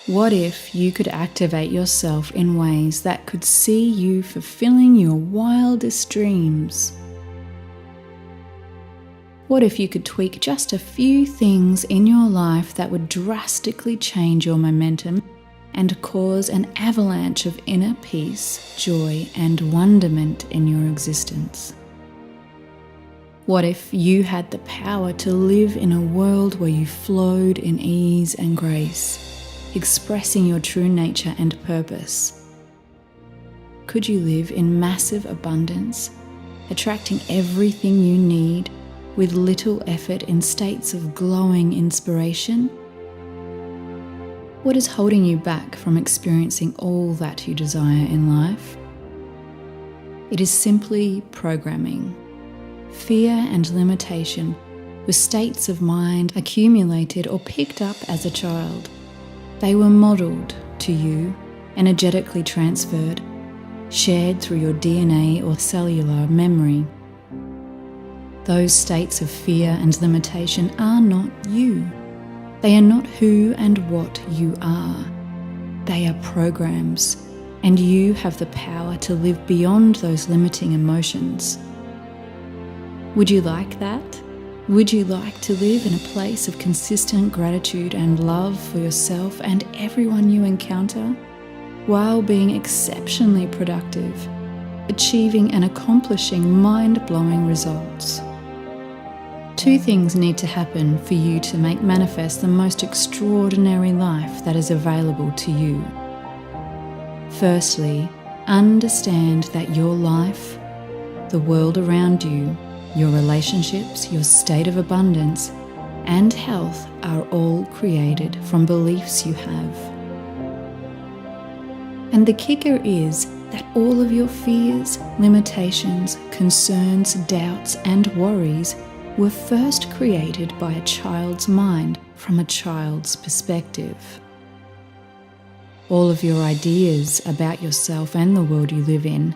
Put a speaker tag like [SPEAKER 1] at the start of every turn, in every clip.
[SPEAKER 1] What if you could activate yourself in ways that could see you fulfilling your wildest dreams? What if you could tweak just a few things in your life that would drastically change your momentum and cause an avalanche of inner peace, joy, and wonderment in your existence? What if you had the power to live in a world where you flowed in ease and grace, expressing your true nature and purpose? Could you live in massive abundance, attracting everything you need with little effort in states of glowing inspiration? What is holding you back from experiencing all that you desire in life? It is simply programming. Fear and limitation were states of mind accumulated or picked up as a child. They were modelled to you, energetically transferred, shared through your DNA or cellular memory. Those states of fear and limitation are not you. They are not who and what you are. They are programs, and you have the power to live beyond those limiting emotions. Would you like that? Would you like to live in a place of consistent gratitude and love for yourself and everyone you encounter, while being exceptionally productive, achieving and accomplishing mind-blowing results? Two things need to happen for you to make manifest the most extraordinary life that is available to you. Firstly, understand that your life, the world around you, your relationships, your state of abundance, and health are all created from beliefs you have. And the kicker is that all of your fears, limitations, concerns, doubts, and worries were first created by a child's mind from a child's perspective. All of your ideas about yourself and the world you live in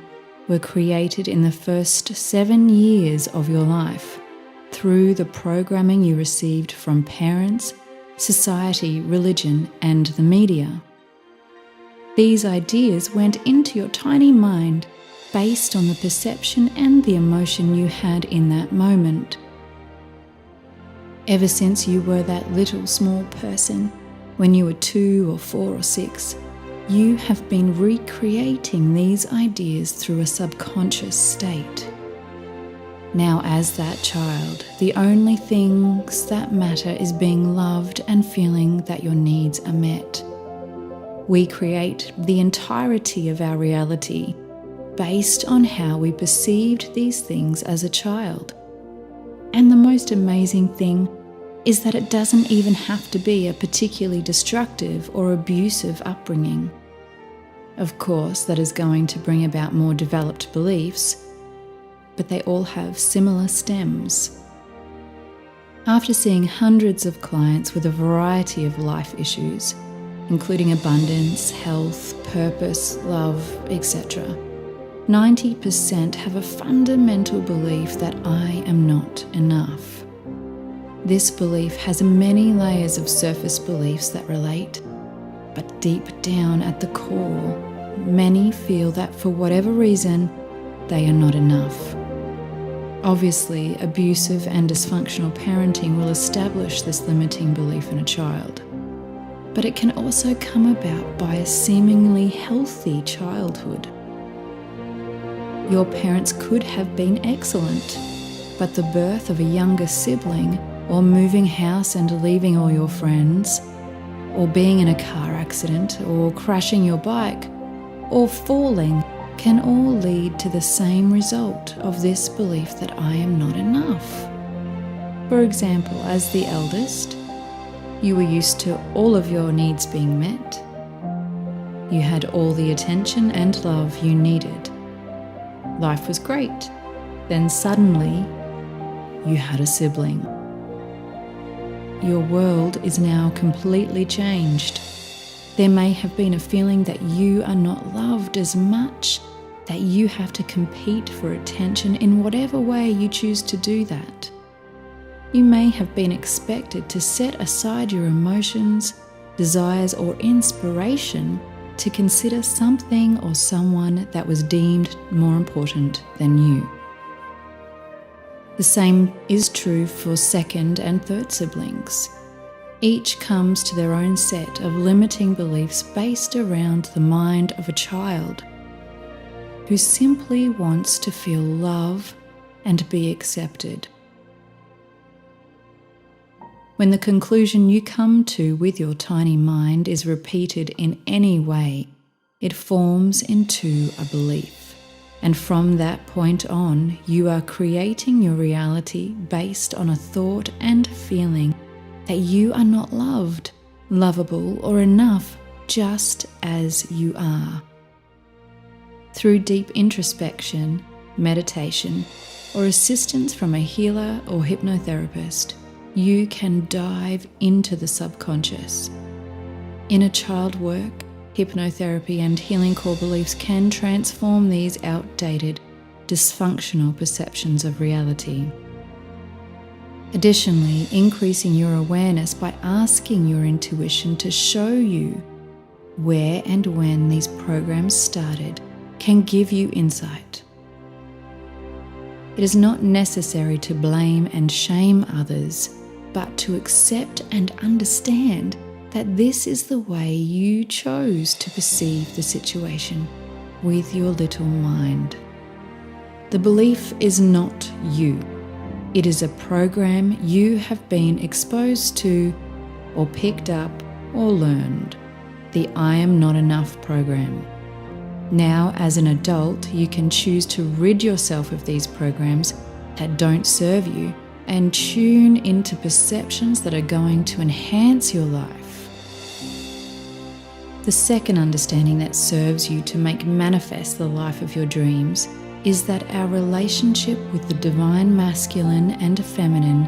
[SPEAKER 1] were created in the first 7 years of your life through the programming you received from parents, society, religion, and the media. These ideas went into your tiny mind based on the perception and the emotion you had in that moment. Ever since you were that little small person, when you were 2 or 4 or 6, you have been recreating these ideas through a subconscious state. Now, as that child, the only things that matter is being loved and feeling that your needs are met. We create the entirety of our reality based on how we perceived these things as a child. And the most amazing thing is that it doesn't even have to be a particularly destructive or abusive upbringing. Of course, that is going to bring about more developed beliefs, but they all have similar stems. After seeing hundreds of clients with a variety of life issues, including abundance, health, purpose, love, etc., 90% have a fundamental belief that I am not enough. This belief has many layers of surface beliefs that relate, but deep down at the core, many feel that for whatever reason, they are not enough. Obviously, abusive and dysfunctional parenting will establish this limiting belief in a child, but it can also come about by a seemingly healthy childhood. Your parents could have been excellent, but the birth of a younger sibling, or moving house and leaving all your friends, or being in a car accident, or crashing your bike, or falling can all lead to the same result of this belief that I am not enough. For example, as the eldest, you were used to all of your needs being met. You had all the attention and love you needed. Life was great. Then suddenly, you had a sibling. Your world is now completely changed. There may have been a feeling that you are not loved as much, that you have to compete for attention in whatever way you choose to do that. You may have been expected to set aside your emotions, desires, or inspiration to consider something or someone that was deemed more important than you. The same is true for second and third siblings. Each comes to their own set of limiting beliefs based around the mind of a child who simply wants to feel love and be accepted. When the conclusion you come to with your tiny mind is repeated in any way, it forms into a belief. And from that point on, you are creating your reality based on a thought and feeling that you are not loved, lovable, or enough just as you are. Through deep introspection, meditation, or assistance from a healer or hypnotherapist, you can dive into the subconscious. Inner child work, hypnotherapy, and healing core beliefs can transform these outdated, dysfunctional perceptions of reality. Additionally, increasing your awareness by asking your intuition to show you where and when these programs started can give you insight. It is not necessary to blame and shame others, but to accept and understand that this is the way you chose to perceive the situation with your little mind. The belief is not you. It is a program you have been exposed to, or picked up, or learned. The I am not enough program. Now, as an adult, you can choose to rid yourself of these programs that don't serve you and tune into perceptions that are going to enhance your life. The second understanding that serves you to make manifest the life of your dreams is that our relationship with the divine masculine and feminine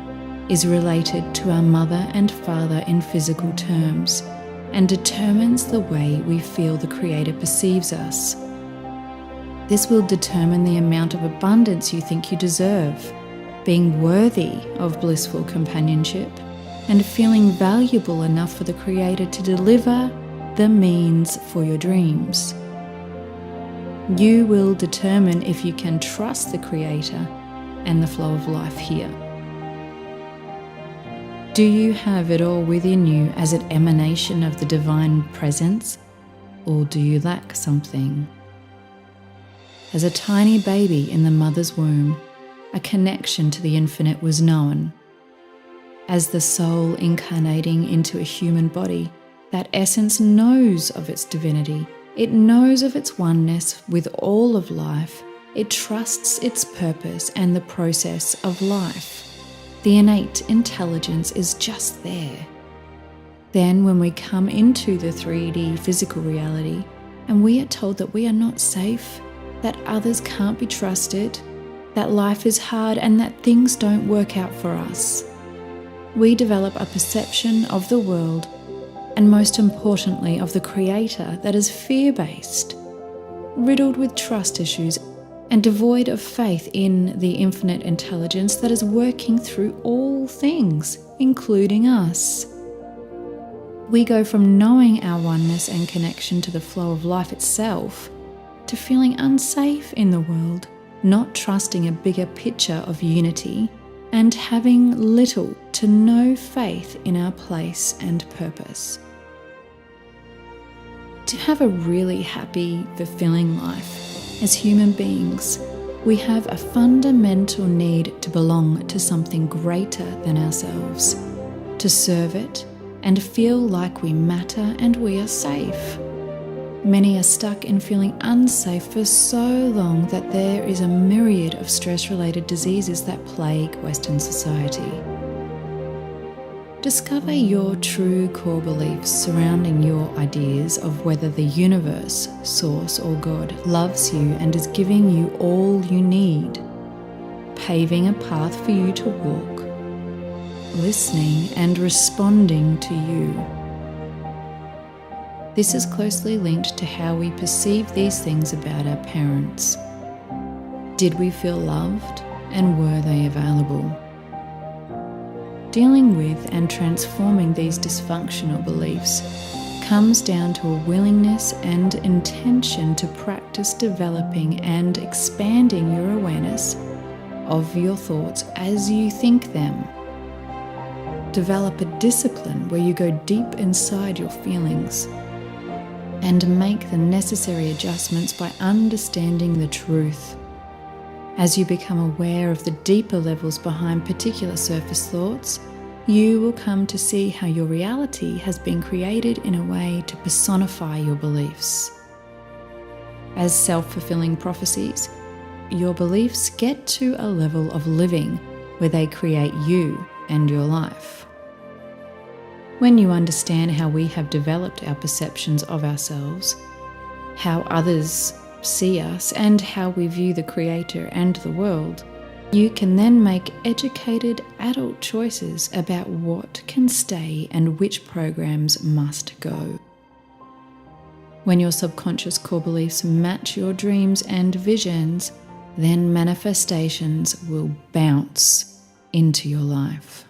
[SPEAKER 1] is related to our mother and father in physical terms and determines the way we feel the Creator perceives us. This will determine the amount of abundance you think you deserve, being worthy of blissful companionship, and feeling valuable enough for the Creator to deliver the means for your dreams. You will determine if you can trust the Creator and the flow of life here. Do you have it all within you as an emanation of the divine presence, or do you lack something? As a tiny baby in the mother's womb, a connection to the infinite was known. As the soul incarnating into a human body, that essence knows of its divinity. It knows of its oneness with all of life. It trusts its purpose and the process of life. The innate intelligence is just there. Then when we come into the 3D physical reality and we are told that we are not safe, that others can't be trusted, that life is hard and that things don't work out for us, we develop a perception of the world and most importantly of the Creator that is fear-based, riddled with trust issues and devoid of faith in the infinite intelligence that is working through all things, including us. We go from knowing our oneness and connection to the flow of life itself to feeling unsafe in the world, not trusting a bigger picture of unity, and having little to no faith in our place and purpose. To have a really happy, fulfilling life, as human beings, we have a fundamental need to belong to something greater than ourselves, to serve it and feel like we matter and we are safe. Many are stuck in feeling unsafe for so long that there is a myriad of stress-related diseases that plague Western society. Discover your true core beliefs surrounding your ideas of whether the universe, source, or God loves you and is giving you all you need, paving a path for you to walk, listening and responding to you. This is closely linked to how we perceive these things about our parents. Did we feel loved, and were they available? Dealing with and transforming these dysfunctional beliefs comes down to a willingness and intention to practice developing and expanding your awareness of your thoughts as you think them. Develop a discipline where you go deep inside your feelings and make the necessary adjustments by understanding the truth. As you become aware of the deeper levels behind particular surface thoughts, you will come to see how your reality has been created in a way to personify your beliefs. As self-fulfilling prophecies, your beliefs get to a level of living where they create you and your life. When you understand how we have developed our perceptions of ourselves, how others see us, and how we view the Creator and the world, you can then make educated adult choices about what can stay and which programs must go. When your subconscious core beliefs match your dreams and visions, then manifestations will bounce into your life.